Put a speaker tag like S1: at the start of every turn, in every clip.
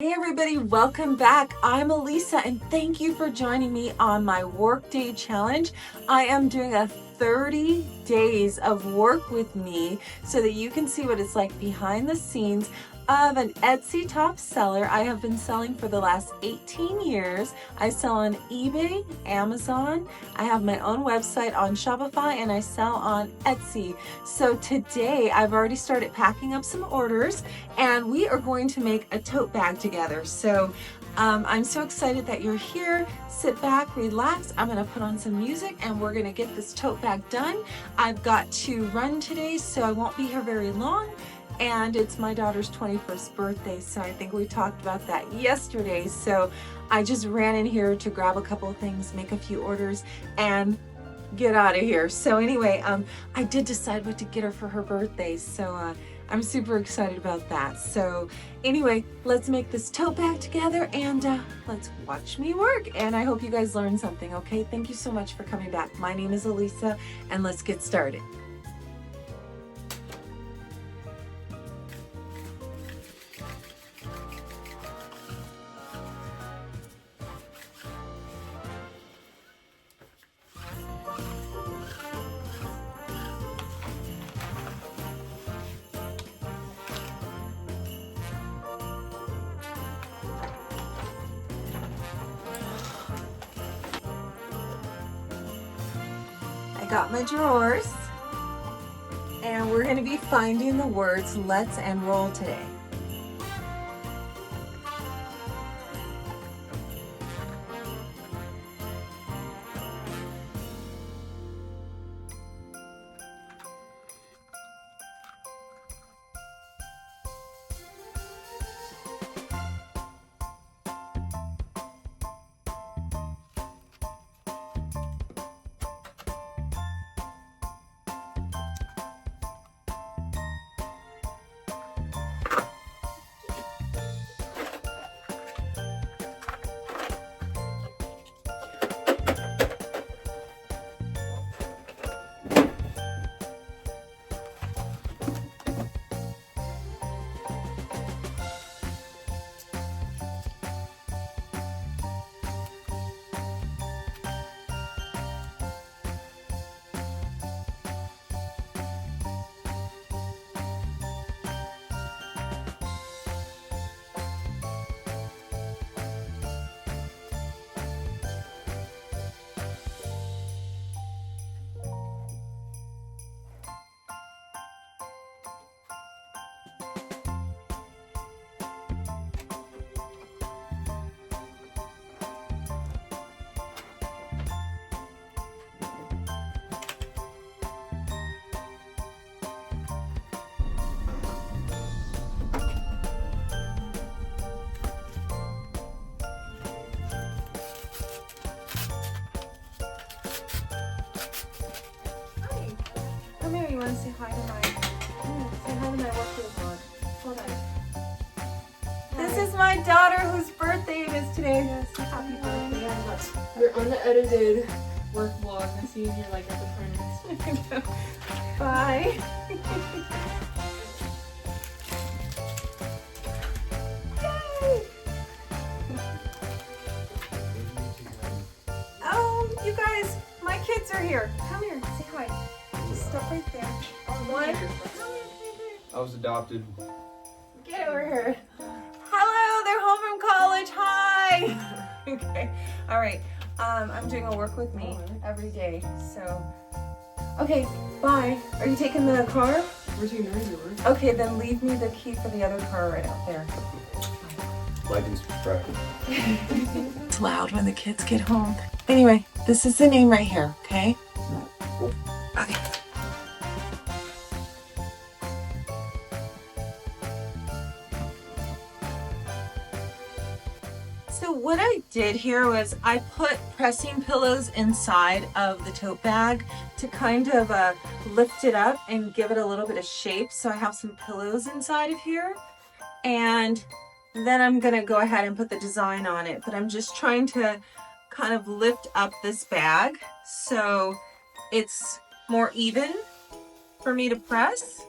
S1: Hey everybody, welcome back. I'm Elisa and thank you for joining me on my workday challenge. I am doing a 30 days of work with me so that you can see what it's like behind the scenes of an Etsy top seller. I have been selling for the last 18 years. I sell on eBay, Amazon. I have my own website on Shopify and I sell on Etsy. So today I've already started packing up some orders and we are going to make a tote bag together. So I'm so excited that you're here. Sit back, relax. I'm gonna put on some music and we're gonna get this tote bag done. I've got to run today, so I won't be here very long. And it's my daughter's 21st birthday, so I think we talked about that yesterday. So I just ran in here to grab a couple of things, make a few orders, and get out of here. So anyway, I did decide what to get her for her birthday, so I'm super excited about that. So anyway, let's make this tote bag together and let's watch me work. And I hope you guys learned something, okay? Thank you so much for coming back. My name is Elisa, and let's get started. I got my drawers, and we're going to be finding the words let's and roll today. Come here, you want to say hi to my, say hi to my work vlog. Hold on. This is my daughter whose birthday it is today. Yes, happy birthday.
S2: Your unedited work vlog. I see you're like at the printers.
S1: Bye. Yay! Oh, you guys, my kids are here. Come here, say hi. Just stop right there. One.
S3: I was adopted.
S1: Get over here. Hello, they're home from college. Hi. Okay. All right. I'm doing a work with me every day. So, okay. Bye. Are you taking the car?
S2: Where's your nerdy work?
S1: Okay, then leave me the key for the other car right out there.
S3: License correct.
S1: It's loud when the kids get home. Anyway, this is the name right here. Okay. Okay. So what I did here was I put pressing pillows inside of the tote bag to kind of lift it up and give it a little bit of shape. So I have some pillows inside of here, and then I'm gonna go ahead and put the design on it. But I'm just trying to kind of lift up this bag so it's more even for me to press.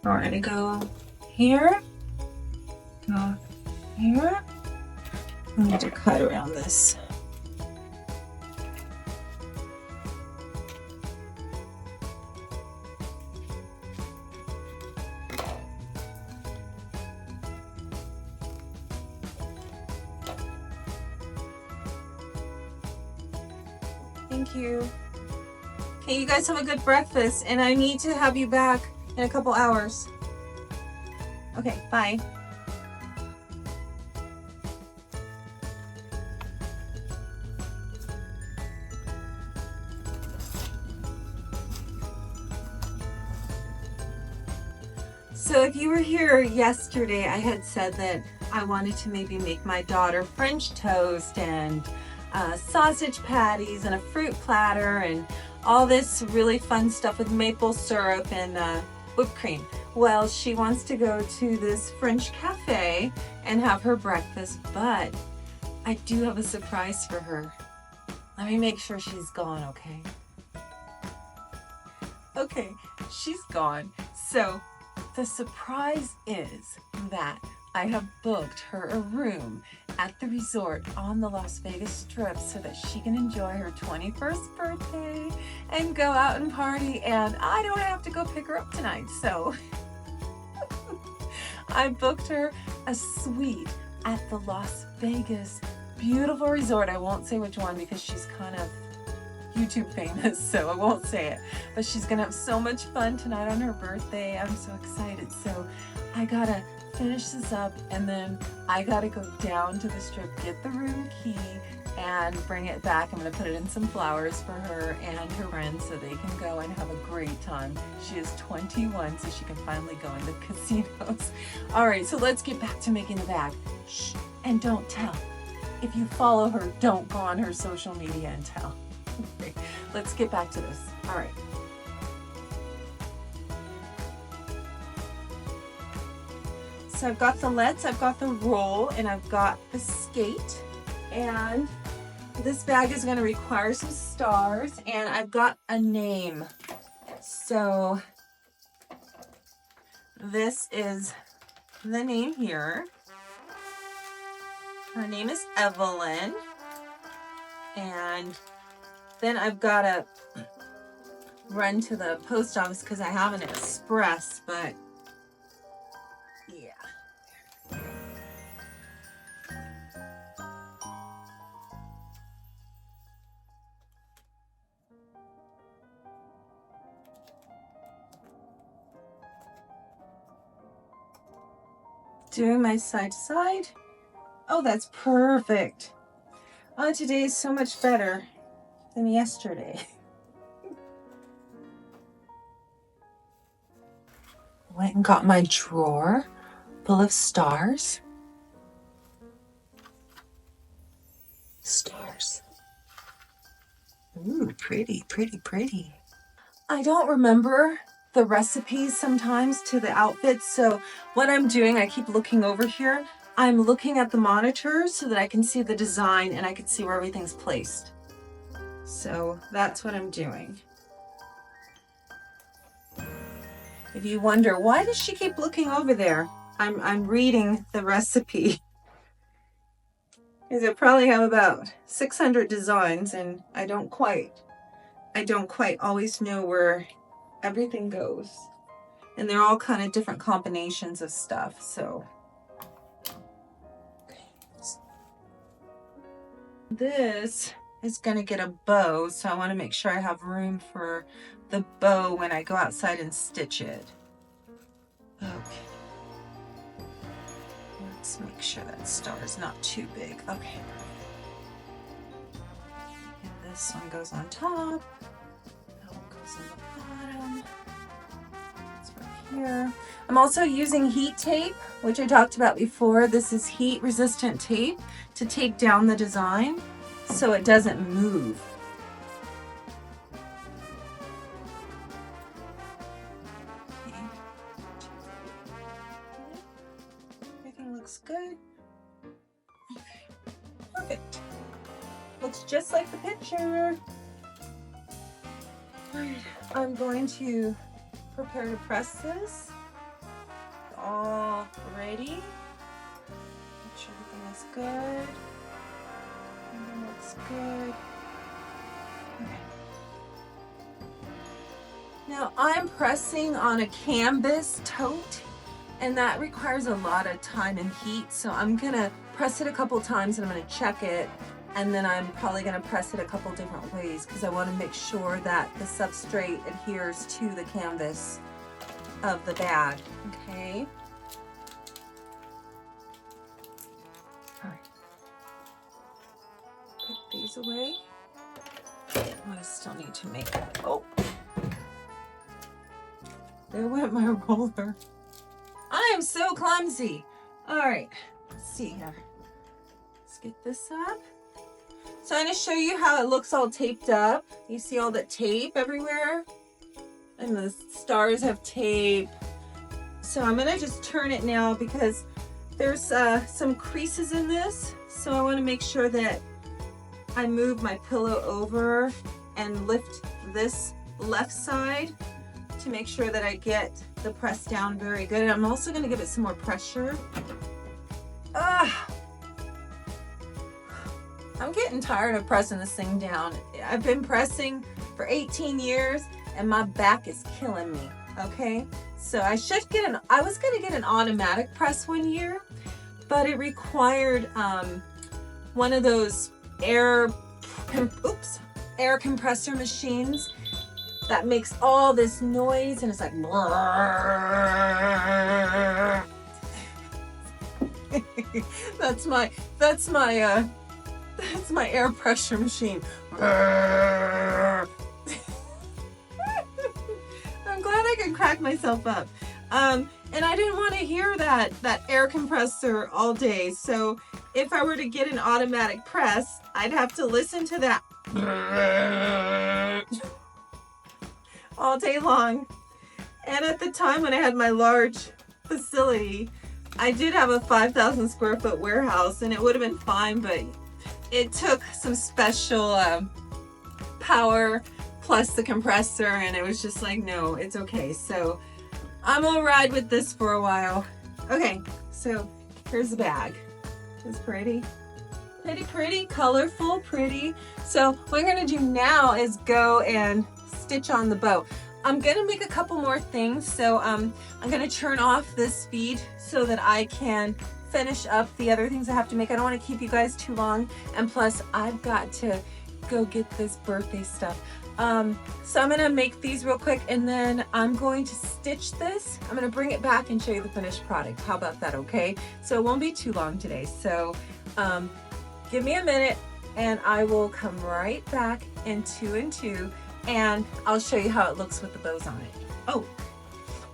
S1: We're gonna go here Go here. I need to cut around this. Thank you. Okay, you guys have a good breakfast, and I need to have you back in a couple hours. Okay, bye. So if you were here yesterday, I had said that I wanted to maybe make my daughter French toast and sausage patties and a fruit platter and all this really fun stuff with maple syrup and whipped cream. Well, she wants to go to this French cafe and have her breakfast, but I do have a surprise for her. Let me make sure she's gone, okay? Okay, she's gone. So the surprise is that I have booked her a room at the resort on the Las Vegas Strip so that she can enjoy her 21st birthday and go out and party, and I don't have to go pick her up tonight. So I booked her a suite at the Las Vegas beautiful resort. I won't say which one because she's kind of YouTube famous, so I won't say it, but she's gonna have so much fun tonight on her birthday. I'm so excited. So I gotta finish this up, and then I gotta go down to the Strip, get the room key, and bring it back. I'm gonna put it in some flowers for her and her friends so they can go and have a great time. She is 21, so she can finally go in the casinos. All right, so let's get back to making the bag. Shh, and don't tell. If you follow her, don't go on her social media and tell. Okay, let's get back to this. All right. So I've got the leads, I've got the roll, and I've got the skate. And this bag is going to require some stars, and I've got a name. So this is the name here. Her name is Evelyn. And then I've got to run to the post office because I have an express, but yeah. Doing my side to side. Oh, that's perfect. Oh, today is so much better than yesterday. Went and got my drawer full of stars. Stars. Ooh, pretty, pretty, pretty. I don't remember the recipes sometimes to the outfits, so what I'm doing, I keep looking over here. I'm looking at the monitors so that I can see the design and I can see where everything's placed. So that's what I'm doing. If you wonder, why does she keep looking over there? I'm reading the recipe. Because I probably have about 600 designs, and I don't quite always know where everything goes. And they're all kind of different combinations of stuff, so. Okay. This is going to get a bow, so I want to make sure I have room for the bow when I go outside and stitch it. Okay. Let's make sure that star is not too big. Okay. And this one goes on top. That one goes on the bottom. It's right here. I'm also using heat tape, which I talked about before. This is heat resistant tape to tape down the design so it doesn't move. Everything looks good. Okay, perfect. Looks just like the picture. Alright, I'm going to prepare to press this. All ready. Make sure everything is good. Everything looks good. Okay. Now I'm pressing on a canvas tote, and that requires a lot of time and heat. So I'm gonna press it a couple times and I'm gonna check it. And then I'm probably gonna press it a couple different ways because I wanna make sure that the substrate adheres to the canvas of the bag, okay? All right. Put these away. I still need to make, oh. There went my roller. I am so clumsy. All right, let's see here. Let's get this up. So I'm gonna show you how it looks all taped up. You see all that tape everywhere? And the stars have tape. So I'm gonna just turn it now because there's some creases in this. So I wanna make sure that I move my pillow over and lift this left side to make sure that I get the press down very good. And I'm also gonna give it some more pressure. I'm getting tired of pressing this thing down. I've been pressing for 18 years and my back is killing me, okay? So I should get I was gonna get an automatic press one year, but it required one of those air compressor machines that makes all this noise and it's like that's my air pressure machine. I'm glad I could crack myself up. And I didn't want to hear that air compressor all day. So if I were to get an automatic press, I'd have to listen to that all day long. And at the time when I had my large facility, I did have a 5,000 square foot warehouse and it would have been fine, but it took some special power plus the compressor and it was just like, no, it's okay. So I'm gonna ride with this for a while. Okay, so here's the bag. It's pretty. Pretty, colorful, pretty. So what I'm gonna do now is go and stitch on the bow. I'm gonna make a couple more things. So I'm gonna turn off this feed so that I can finish up the other things I have to make. I don't want to keep you guys too long, and plus I've got to go get this birthday stuff. So I'm gonna make these real quick and then I'm going to stitch this. I'm gonna bring it back and show you the finished product. How about that, okay? So it won't be too long today. So give me a minute and I will come right back in 2 and 2 and I'll show you how it looks with the bows on it. Oh,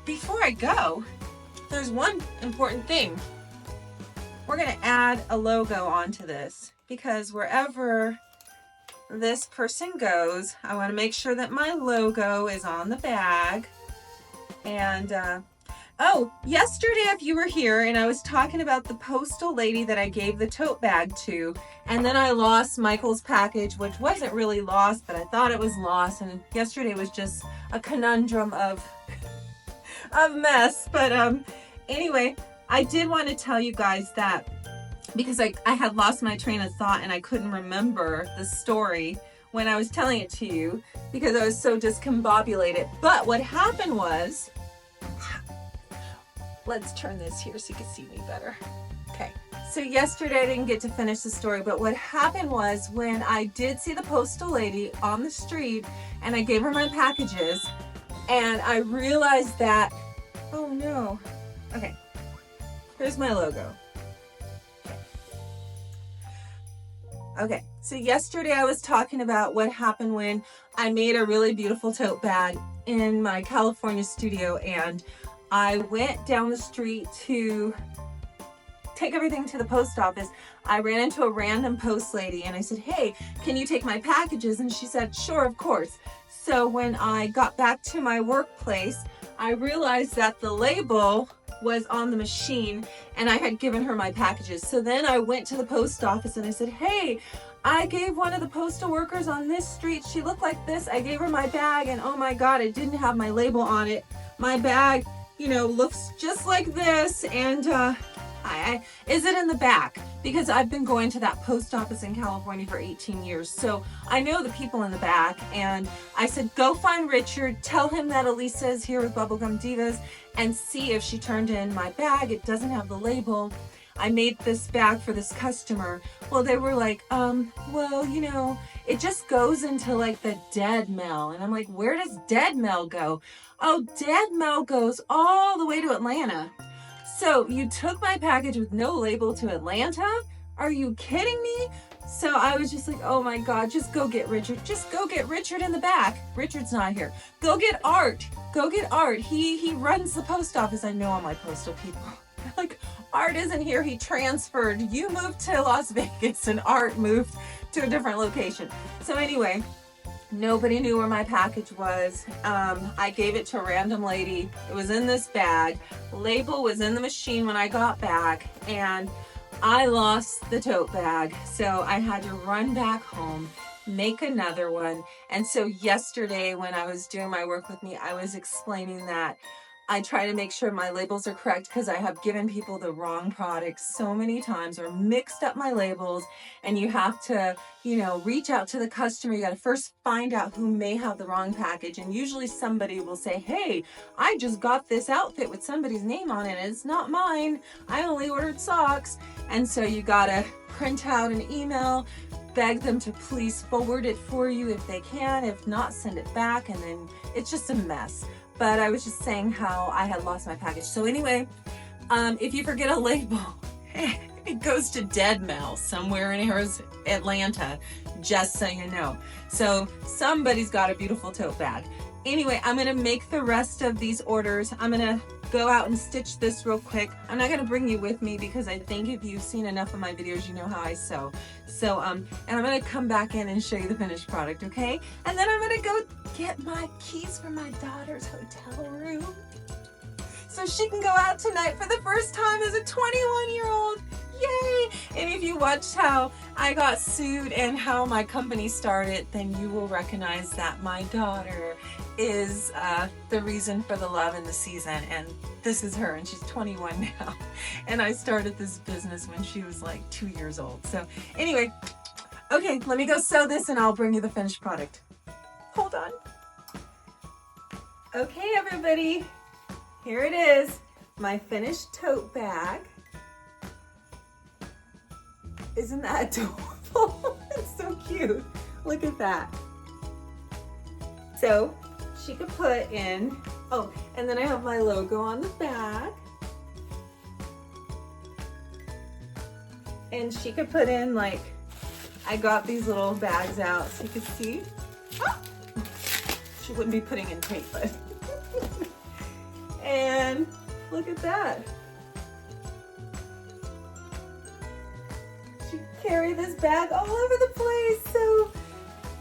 S1: before I go, there's one important thing. We're gonna add a logo onto this because wherever this person goes, I wanna make sure that my logo is on the bag. And oh, yesterday if you were here and I was talking about the postal lady that I gave the tote bag to, and then I lost Michael's package, which wasn't really lost, but I thought it was lost, and yesterday was just a conundrum of mess. But anyway, I did want to tell you guys that because I had lost my train of thought and I couldn't remember the story when I was telling it to you because I was so discombobulated. But what happened was, let's turn this here so you can see me better. Okay, so yesterday I didn't get to finish the story, but what happened was when I did see the postal lady on the street and I gave her my packages and I realized that, oh no, okay, here's my logo. Okay, so yesterday I was talking about what happened when I made a really beautiful tote bag in my California studio and I went down the street to take everything to the post office. I ran into a random post lady and I said, hey, can you take my packages? And she said, sure, of course. So when I got back to my workplace, I realized that the label was on the machine and I had given her my packages. So then I went to the post office and I said, hey, I gave one of the postal workers on this street, she looked like this. I gave her my bag and oh my God, it didn't have my label on it. My bag, you know, looks just like this. And Is it in the back? Because I've been going to that post office in California for 18 years. So I know the people in the back, and I said, go find Richard, tell him that Elisa is here with Bubblegum Divas, and see if she turned in my bag. It doesn't have the label. I made this bag for this customer. Well, they were like, well, you know, it just goes into like the dead mail. And I'm like, where does dead mail go? Oh, dead mail goes all the way to Atlanta. So you took my package with no label to Atlanta? Are you kidding me? So I was just like, oh my God, just go get Richard. Just go get Richard in the back. Richard's not here. Go get Art. Go get Art. He runs the post office. I know all my postal people. Like, Art isn't here. He transferred. You moved to Las Vegas and Art moved to a different location. So anyway, nobody knew where my package was. I gave it to a random lady. It was in this bag. Label was in the machine when I got back, and I lost the tote bag. So I had to run back home, make another one. And so yesterday when I was doing my work with me, I was explaining that I try to make sure my labels are correct because I have given people the wrong product so many times or mixed up my labels, and you have to, you know, reach out to the customer. You got to first find out who may have the wrong package, and usually somebody will say, hey, I just got this outfit with somebody's name on it. It's not mine. I only ordered socks. And so you got to print out an email, beg them to please forward it for you if they can. If not, send it back, and then it's just a mess. But I was just saying how I had lost my package. So anyway, if you forget a label, it goes to dead mail somewhere in Atlanta, just so you know. So somebody's got a beautiful tote bag. Anyway, I'm gonna make the rest of these orders. I'm gonna go out and stitch this real quick. I'm not gonna bring you with me because I think if you've seen enough of my videos, you know how I sew. So, and I'm gonna come back in and show you the finished product, okay? And then I'm gonna go get my keys for my daughter's hotel room so she can go out tonight for the first time as a 21-year-old. Yay! And if you watched how I got sued and how my company started, then you will recognize that my daughter is the reason for the love in the season, and this is her, and she's 21 now. And I started this business when she was like 2 years old. So anyway, okay, let me go sew this and I'll bring you the finished product. Hold on. Okay, everybody, here it is, my finished tote bag. Isn't that adorable? It's so cute. Look at that. So she could put in, oh, and then I have my logo on the back. And she could put in, like, I got these little bags out so you could see. Oh! She wouldn't be putting in tape, but. And look at that. She carry this bag all over the place. So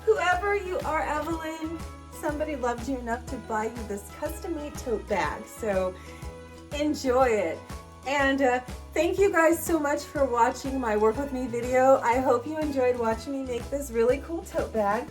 S1: whoever you are, Evelyn, somebody loved you enough to buy you this custom-made tote bag. So enjoy it. And thank you guys so much for watching my Work With Me video. I hope you enjoyed watching me make this really cool tote bag.